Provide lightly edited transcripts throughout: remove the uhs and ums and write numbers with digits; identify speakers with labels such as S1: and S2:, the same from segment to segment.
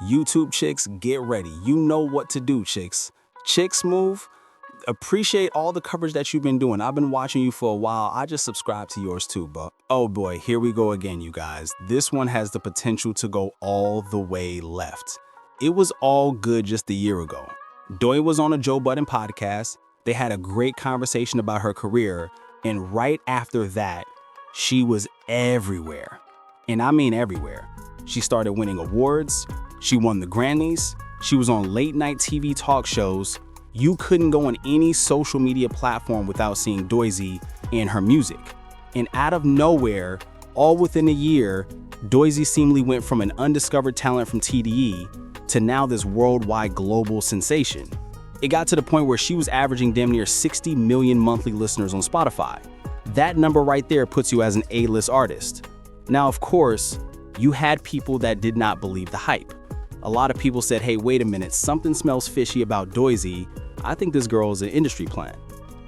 S1: YouTube chicks, get ready. You know what to do, chicks. Chicks move. Appreciate all the coverage that you've been doing. I've been watching you for a while. I just subscribed to yours too, but oh boy, here we go again, you guys. This one has the potential to go all the way left. It was all good just a year ago. Doechii was on a Joe Budden podcast. They had a great conversation about her career, and right after that, she was everywhere. And I mean everywhere. She started winning awards. She won the Grammys. She was on late night TV talk shows. You couldn't go on any social media platform without seeing Doechii and her music. And out of nowhere, all within a year, Doechii seemingly went from an undiscovered talent from TDE to now this worldwide global sensation. It got to the point where she was averaging damn near 60 million monthly listeners on Spotify. That number right there puts you as an A-list artist. Now, of course, you had people that did not believe the hype. A lot of people said, hey, wait a minute, something smells fishy about Doechii. I think this girl is an industry plant.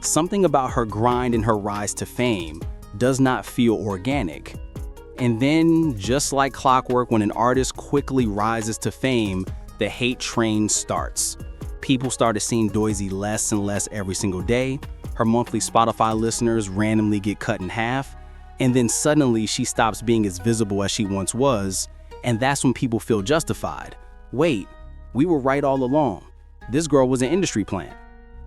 S1: Something about her grind and her rise to fame does not feel organic. And then, just like clockwork, when an artist quickly rises to fame, the hate train starts. People started seeing Doechii less and less every single day. Her monthly Spotify listeners randomly get cut in half. And then suddenly she stops being as visible as she once was. And that's when people feel justified. Wait, we were right all along. This girl was an industry plant.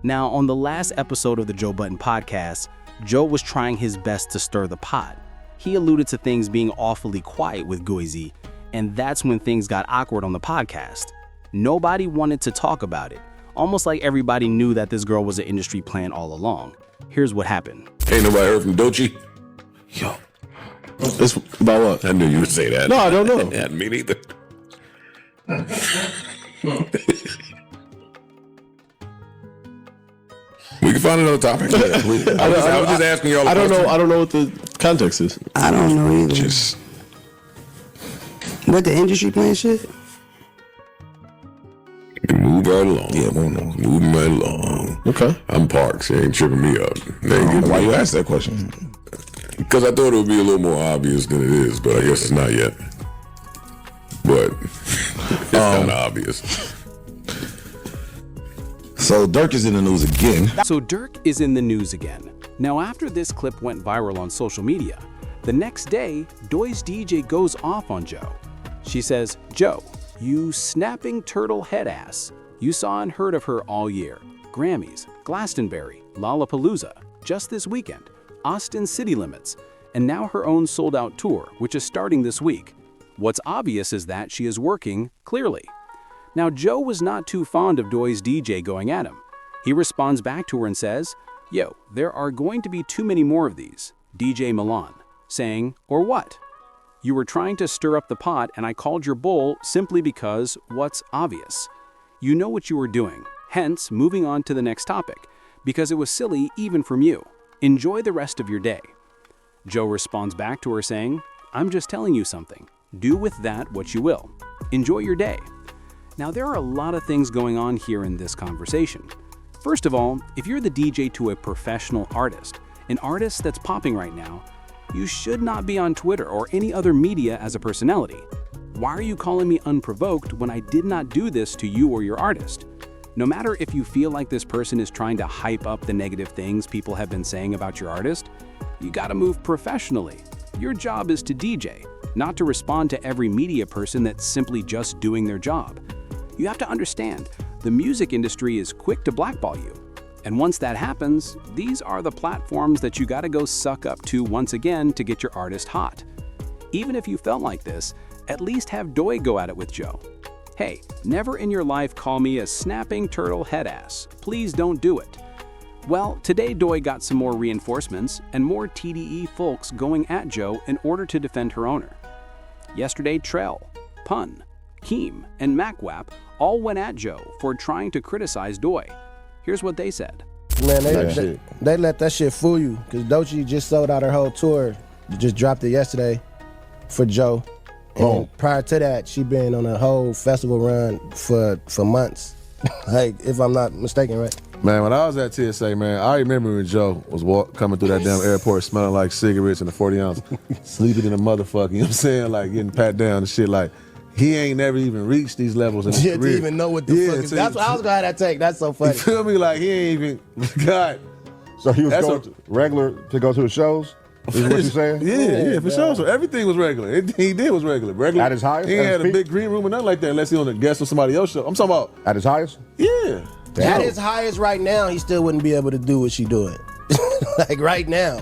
S1: Now, on the last episode of the Joe Budden podcast, Joe was trying his best to stir the pot. He alluded to things being awfully quiet with Doechii, and that's when things got awkward on the podcast. Nobody wanted to talk about it, almost like everybody knew that this girl was an industry plant all along. Here's what happened.
S2: Ain't nobody heard from Doechii?
S3: Yo. It's about what?
S2: I knew you would say that.
S3: No, I don't know.
S2: Yeah, me neither. We can find another topic. I was just asking y'all.
S3: I don't know what the context is.
S4: I don't know either.
S2: Just
S4: What the industry playing shit?
S2: move right along. Yeah, moving right along.
S3: Okay.
S2: I'm parked. They ain't tripping me up.
S5: Why you ask that question?
S2: Because I thought it would be a little more obvious than it is, but I guess it's not yet. But it's kind of obvious.
S5: So Dirk is in the news again.
S1: So Dirk is in the news again. Now, after this clip went viral on social media, the next day, Doechii DJ goes off on Joe. She says, Joe, you snapping turtle head ass. You saw and heard of her all year. Grammys, Glastonbury, Lollapalooza, just this weekend, Austin City Limits, and now her own sold-out tour, which is starting this week. What's obvious is that she is working, clearly. Now, Joe was not too fond of Doechii DJ going at him. He responds back to her and says, yo, there are going to be too many more of these, DJ Milan, saying, or what? You were trying to stir up the pot and I called your bull simply because what's obvious? You know what you were doing, hence moving on to the next topic, because it was silly even from you. Enjoy the rest of your day. Joe responds back to her saying, I'm just telling you something. Do with that what you will. Enjoy your day. Now, there are a lot of things going on here in this conversation. First of all, if you're the DJ to a professional artist, an artist that's popping right now, you should not be on Twitter or any other media as a personality. Why are you calling me unprovoked when I did not do this to you or your artist? No matter if you feel like this person is trying to hype up the negative things people have been saying about your artist, you gotta move professionally. Your job is to DJ, not to respond to every media person that's simply just doing their job. You have to understand, the music industry is quick to blackball you. And once that happens, these are the platforms that you gotta go suck up to once again to get your artist hot. Even if you felt like this, at least have Doechii go at it with Joe. Hey, never in your life call me a snapping turtle head ass. Please don't do it. Well, today Doechii got some more reinforcements and more TDE folks going at Joe in order to defend her owner. Yesterday, Trell, Pun, Keem, and MacWap all went at Joe for trying to criticize Doechii. Here's what they said.
S6: Man, they let that shit fool you, because Doechii just sold out her whole tour. You just dropped it yesterday for Joe. And prior to that, she been on a whole festival run for months. Like, if I'm not mistaken, right?
S3: Man, when I was at TSA, man, I remember when Joe was coming through that damn airport smelling like cigarettes and a 40 ounce, sleeping in a motherfucker, you know what I'm saying? Like getting pat down and shit. Like, he ain't never even reached these levels in his
S6: Didn't
S3: career.
S6: even know what the fuck is. That's what I was gonna have that take. That's so
S3: You
S6: funny.
S3: feel me? Like he ain't even God.
S7: So he was
S3: That's
S7: going
S3: a-
S7: to regular to go to the shows? Is what you saying?
S3: Yeah, for sure. So everything was regular. He did was regular.
S7: At his highest?
S3: He
S7: At
S3: ain't
S7: his
S3: had a
S7: peak?
S3: big green room or nothing like that unless he on a guest on somebody else's show. I'm talking about,
S7: At his highest?
S3: yeah.
S6: At his highest right now, he still wouldn't be able to do what she doing. Like right now.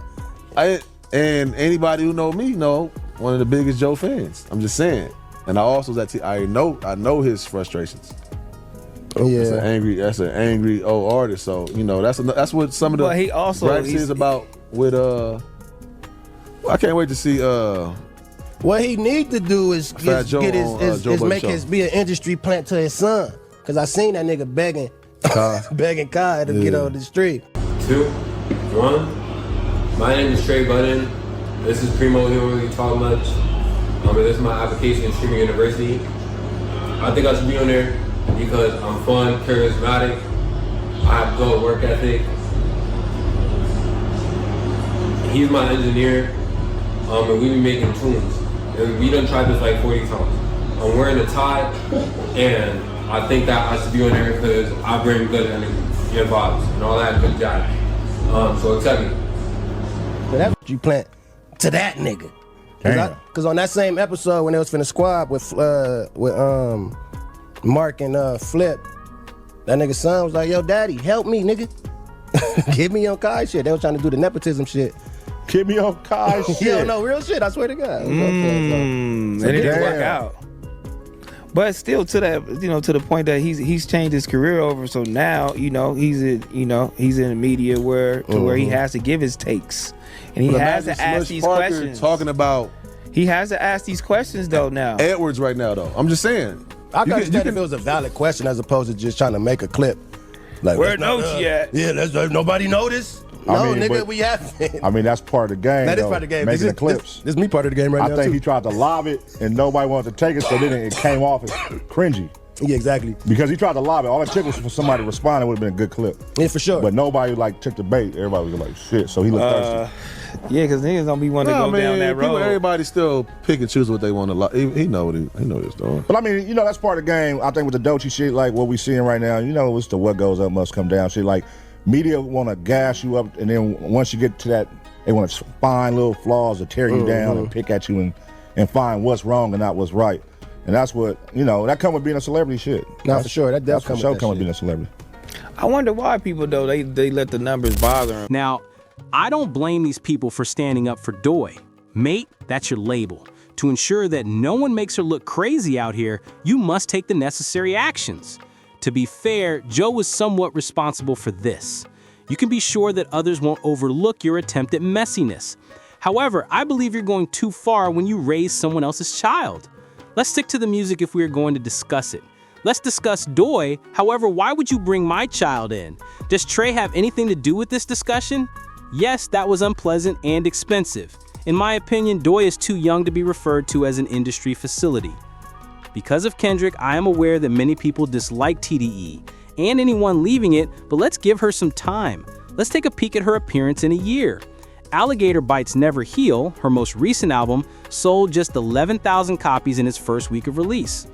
S3: And anybody who know me know one of the biggest Joe fans. I'm just saying. And I also I know his frustrations.
S6: Yeah.
S3: That's an angry old artist. So that's what some of the
S8: But he also-
S3: gripes is about with I can't wait to see
S6: What he need to do is
S3: Fat Joe
S6: get
S3: on,
S6: his
S3: Joe Budden
S6: make
S3: show.
S6: his be an industry plant to his son. Cause I seen that nigga begging Kai to get on the street.
S9: 2, 1. My name is Trey Budden. This is Primo. He don't really talk much. And this is my application in Streaming University. I think I should be on there because I'm fun, charismatic. I have good work ethic. He's my engineer, and we be making tunes. And we done tried this like 40 times. I'm wearing a tie, and I think that I should be on there because I bring good energy and vibes and all that good jazz. So accept me.
S6: So that's what you plant to that nigga.
S7: Damn.
S6: Cause on that same episode when they was finna squab with Mark and Flip, that nigga son was like, yo, daddy, help me, nigga. Get me on Kai shit. They was trying to do the nepotism shit.
S7: Get me on Kai shit.
S6: Yo, no, real shit, I swear to God.
S8: And it didn't work out. But still, to that, to the point that he's changed his career over. So now, he's in the media where he has to give his takes, and he has to ask these questions.
S3: Talking about
S8: He has to ask these questions though now.
S3: Edwards right now, though. I'm just saying.
S6: I can understand if it was a valid question as opposed to just trying to make a clip. Like,
S8: Where Doechii at?
S6: Yeah, let's nobody notice.
S7: I mean,
S6: nigga,
S7: but-
S6: we haven't.
S7: I mean, that's part of the game.
S6: That is
S7: though,
S6: part of the game.
S7: Making
S6: This
S7: the clips.
S6: This is me part of the game right
S7: I
S6: now,
S7: think
S6: too.
S7: he tried to lob it and nobody wanted to take it, so then it came off as cringy.
S6: Yeah, exactly.
S7: Because he tried to lob it. All it took was for somebody to respond. It would have been a good clip.
S6: Yeah, for sure.
S7: But nobody took the bait. Everybody was like, shit. So he looked thirsty.
S8: Yeah, because niggas don't be wanting to go down that road.
S3: Everybody still pick and choose what they want to. He know what he's doing.
S7: But I mean, that's part of the game. I think with the Doechii shit, like what we seeing right now, it's the what goes up must come down shit. Like media want to gas you up, and then once you get to that, they want to find little flaws to tear you down and pick at you and find what's wrong and not what's right. And that's what that come with being a celebrity shit.
S6: No, for sure. That does
S7: That's
S6: come
S7: for sure
S6: with that
S7: come with
S6: shit.
S7: being a celebrity.
S8: I wonder why people though they let the numbers bother them.
S1: Now, I don't blame these people for standing up for Doechii. Mate, that's your label. To ensure that no one makes her look crazy out here, you must take the necessary actions. To be fair, Joe was somewhat responsible for this. You can be sure that others won't overlook your attempt at messiness. However, I believe you're going too far when you raise someone else's child. Let's stick to the music if we are going to discuss it. Let's discuss Doechii. However, why would you bring my child in? Does Trey have anything to do with this discussion? Yes, that was unpleasant and expensive. In my opinion, Doechii is too young to be referred to as an industry facility. Because of Kendrick, I am aware that many people dislike TDE and anyone leaving it, but let's give her some time. Let's take a peek at her appearance in a year. Alligator Bites Never Heal, her most recent album, sold just 11,000 copies in its first week of release.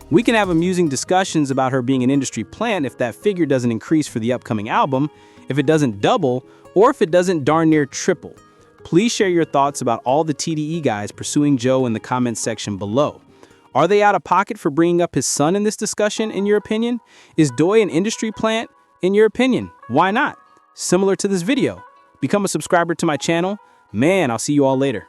S1: We can have amusing discussions about her being an industry plant if that figure doesn't increase for the upcoming album, if it doesn't double, or if it doesn't darn near triple. Please share your thoughts about all the TDE guys pursuing Joe in the comments section below. Are they out of pocket for bringing up his son in this discussion, in your opinion? Is Doechii an industry plant? In your opinion, why not? Similar to this video. Become a subscriber to my channel. Man, I'll see you all later.